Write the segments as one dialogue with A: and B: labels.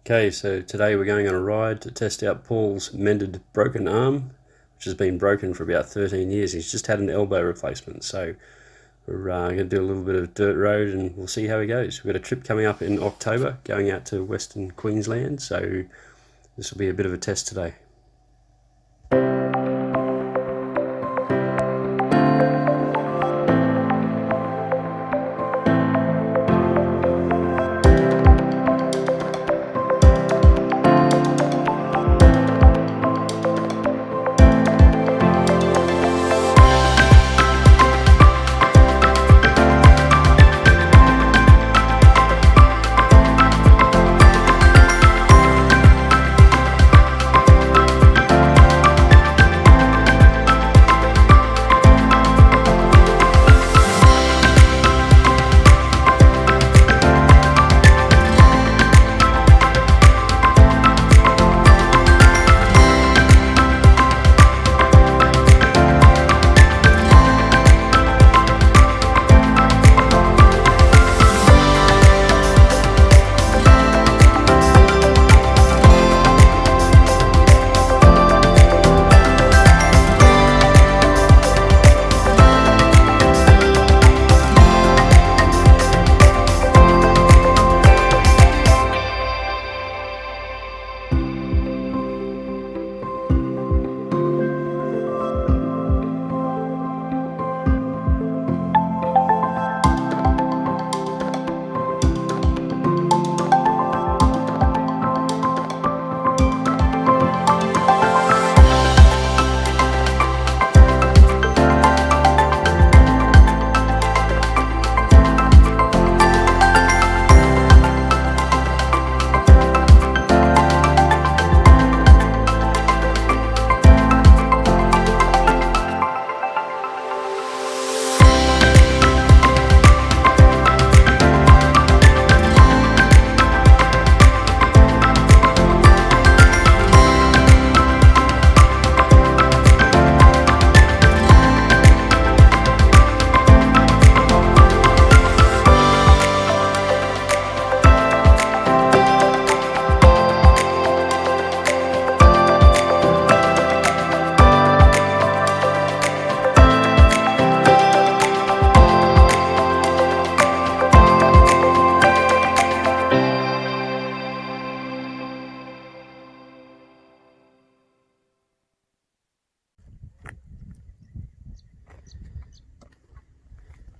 A: Okay, so today we're going on a ride to test out Paul's mended broken arm, which has been broken for about 13 years. He's just had an elbow replacement, so we're going to do a little bit of dirt road and we'll see how he goes. We've got a trip coming up in October, going out to Western Queensland, so this will be a bit of a test today.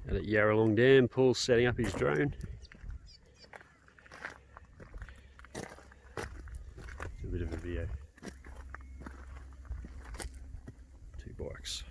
A: Out at Wyaralong Dam, Paul's setting up his drone. A bit of a video. 2 bikes.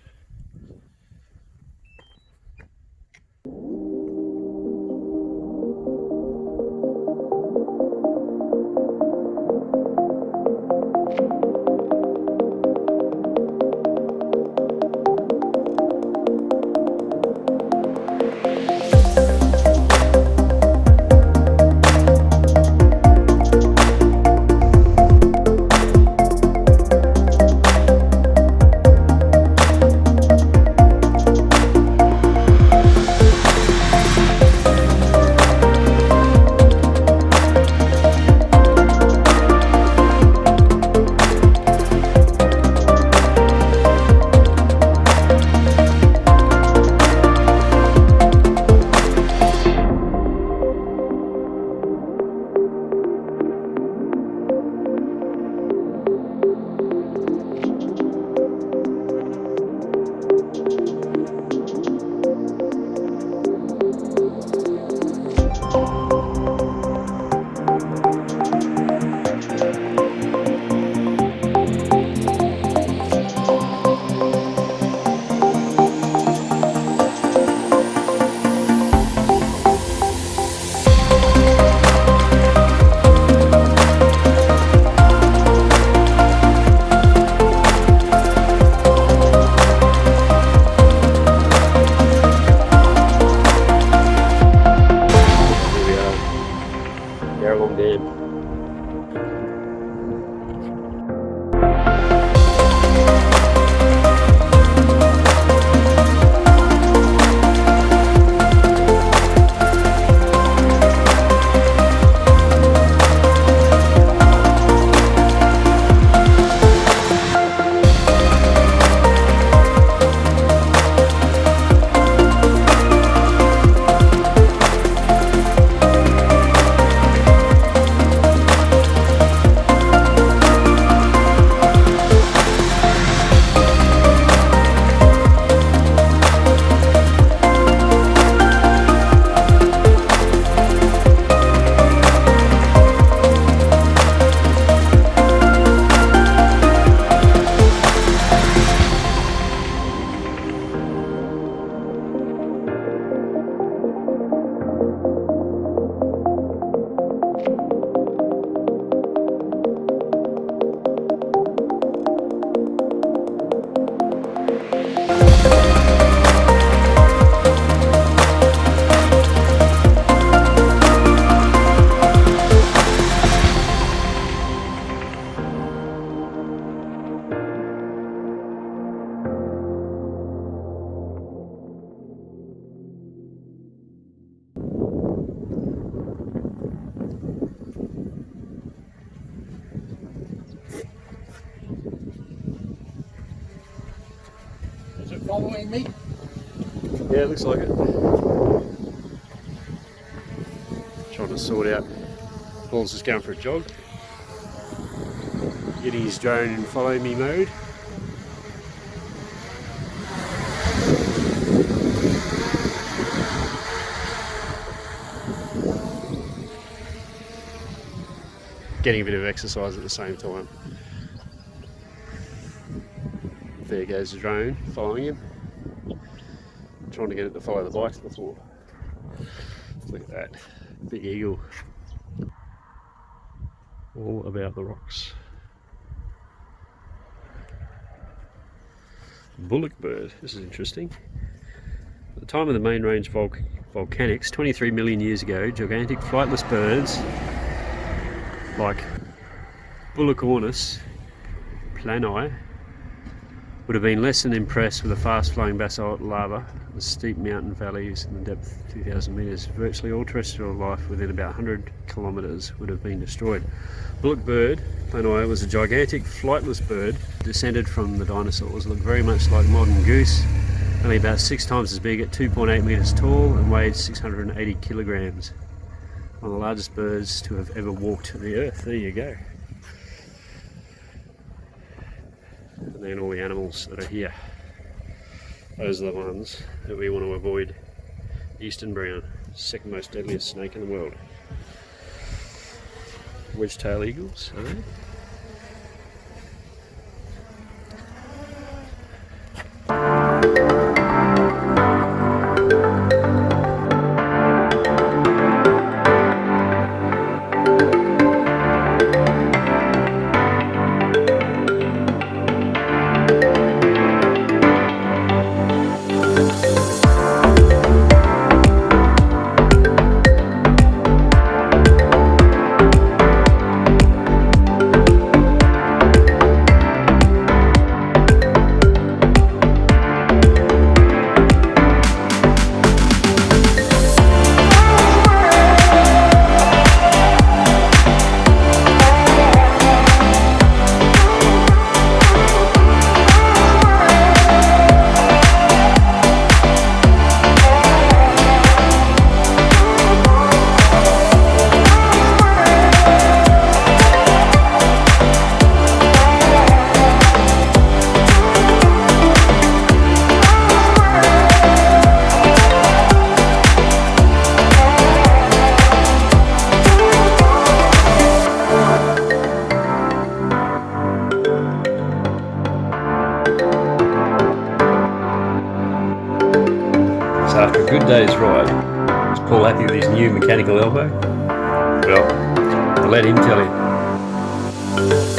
B: following me?
A: Yeah, it looks like it. Trying to sort out. Paul's just going for a jog. Getting his drone in follow me mode. Getting a bit of exercise at the same time. There goes the drone, following him. Trying to get it to follow the bikes before. Look at that, big eagle. All about the rocks. Bullock bird, this is interesting. At the time of the main range volcanics, 23 million years ago, gigantic flightless birds like Bullocornis plani would have been less than impressed with the fast-flowing basalt lava, the steep mountain valleys and the depth of 2,000 metres. Virtually all terrestrial life within about 100 kilometres would have been destroyed. Bullock bird, plani, was a gigantic flightless bird descended from the dinosaurs. Looked very much like modern goose, only about 6 times as big at 2.8 metres tall and weighed 680 kilograms. One of the largest birds to have ever walked the earth. There you go. And then all the animals that are here. Those are the ones that we want to avoid. Eastern brown, second most deadliest snake in the world. Wedge-tail eagles, are they? After a good day's ride, is Paul happy with his new mechanical elbow? Well, I'll let him tell you.